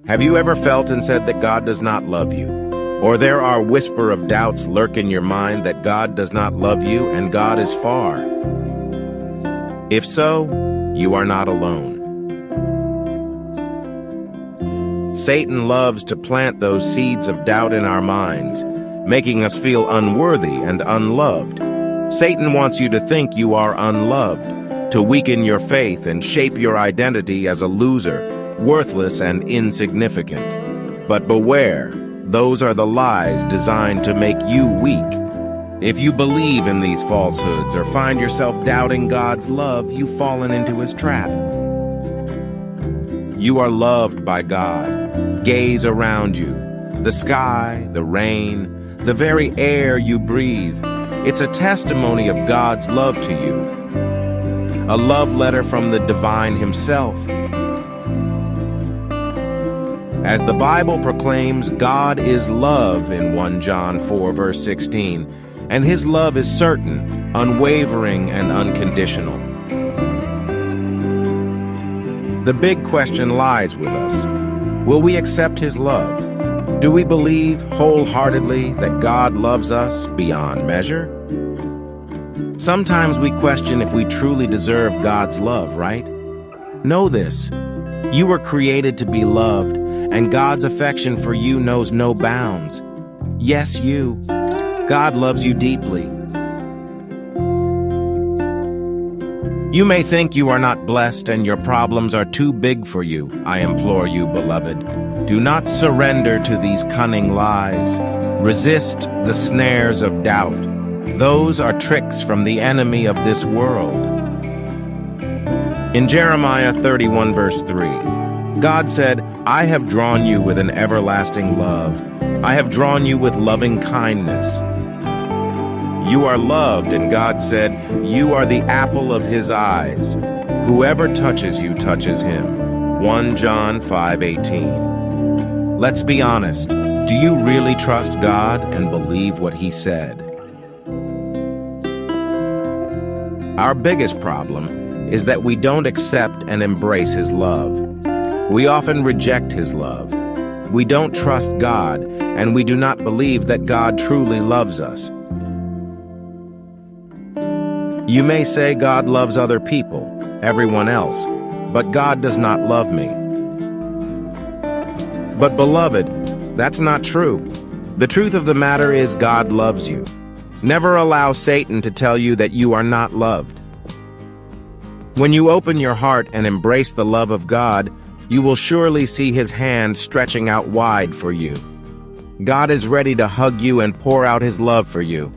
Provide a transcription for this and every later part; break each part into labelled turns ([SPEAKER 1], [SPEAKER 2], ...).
[SPEAKER 1] Have you ever felt and said that God does not love you? Or there are whisper of doubts lurk in your mind that God does not love you and God is far? If so, you are not alone. Satan loves to plant those seeds of doubt in our minds, making us feel unworthy and unloved. Satan wants you to think you are unloved, to weaken your faith and shape your identity as a loser, worthless and insignificant. But beware, those are the lies designed to make you weak. If you believe in these falsehoods or find yourself doubting God's love, you've fallen into his trap. You are loved by God. Gaze around you. The sky, the rain, the very air you breathe. It's a testimony of God's love to you. A love letter from the divine himself. As the Bible proclaims, God is love in 1 John 4 verse 16, and his love is certain, unwavering, and unconditional. The big question lies with us. Will we accept his love? Do we believe wholeheartedly that God loves us beyond measure? Sometimes we question if we truly deserve God's love, right? Know this. You were created to be loved, and God's affection for you knows no bounds. Yes, you. God loves you deeply. You may think you are not blessed and your problems are too big for you. I implore you, beloved, do not surrender to these cunning lies. Resist the snares of doubt. Those are tricks from the enemy of this world. In Jeremiah 31 verse 3, God said, I have drawn you with an everlasting love. I have drawn you with loving kindness. You are loved, and God said, you are the apple of his eyes. Whoever touches you touches him. 1 John 5:18. Let's be honest. Do you really trust God and believe what he said? Our biggest problem is that we don't accept and embrace his love. We often reject his love. We don't trust God, and we do not believe that God truly loves us. You may say God loves other people, everyone else, but God does not love me. But beloved, that's not true. The truth of the matter is God loves you. Never allow Satan to tell you that you are not loved. When you open your heart and embrace the love of God, you will surely see his hand stretching out wide for you. God is ready to hug you and pour out his love for you.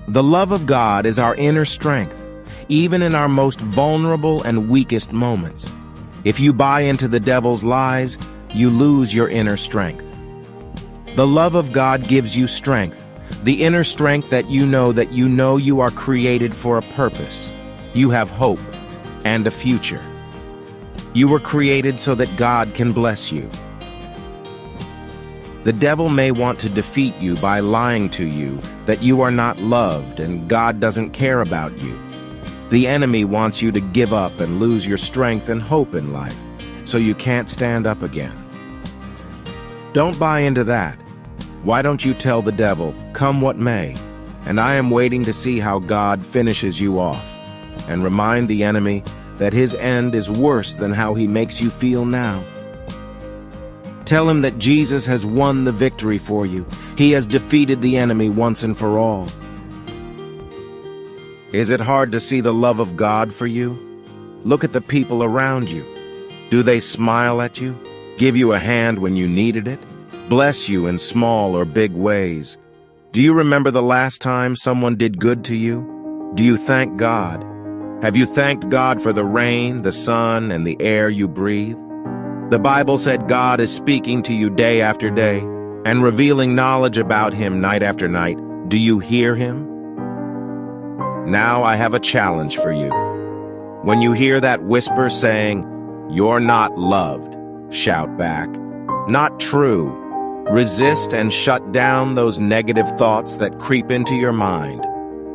[SPEAKER 1] The love of God is our inner strength, even in our most vulnerable and weakest moments. If you buy into the devil's lies, you lose your inner strength. The love of God gives you strength, the inner strength that you know you are created for a purpose. You have hope and a future. You were created so that God can bless you. The devil may want to defeat you by lying to you that you are not loved and God doesn't care about you. The enemy wants you to give up and lose your strength and hope in life, so you can't stand up again. Don't buy into that. Why don't you tell the devil, come what may, and I am waiting to see how God finishes you off, and remind the enemy that his end is worse than how he makes you feel now. Tell him that Jesus has won the victory for you. He has defeated the enemy once and for all. Is it hard to see the love of God for you? Look at the people around you. Do they smile at you? Give you a hand when you needed it? Bless you in small or big ways? Do you remember the last time someone did good to you? Do you thank God? Have you thanked God for the rain, the sun, and the air you breathe? The Bible said God is speaking to you day after day and revealing knowledge about him night after night. Do you hear him? Now I have a challenge for you. When you hear that whisper saying, "You're not loved," shout back, "Not true." Resist and shut down those negative thoughts that creep into your mind.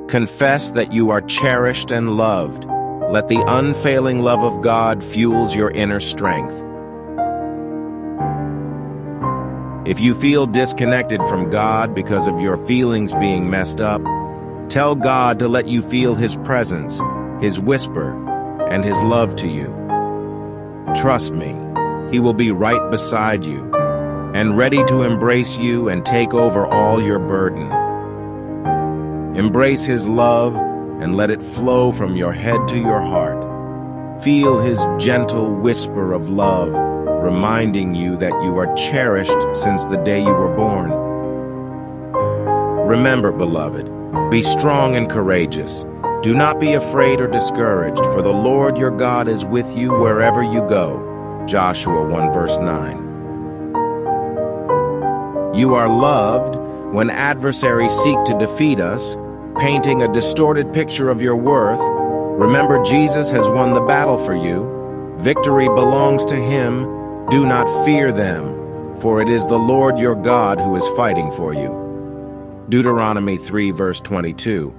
[SPEAKER 1] Confess that you are cherished and loved. Let the unfailing love of God fuels your inner strength. If you feel disconnected from God because of your feelings being messed up, tell God to let you feel His presence, His whisper, and His love to you. Trust me, He will be right beside you and ready to embrace you and take over all your burden. Embrace His love and let it flow from your head to your heart. Feel His gentle whisper of love, reminding you that you are cherished since the day you were born. Remember, beloved, be strong and courageous. Do not be afraid or discouraged, for the Lord your God is with you wherever you go. Joshua 1 verse 9. You are loved when adversaries seek to defeat us, painting a distorted picture of your worth. Remember, Jesus has won the battle for you. Victory belongs to Him. Do not fear them, for it is the Lord your God who is fighting for you. Deuteronomy 3 verse 22.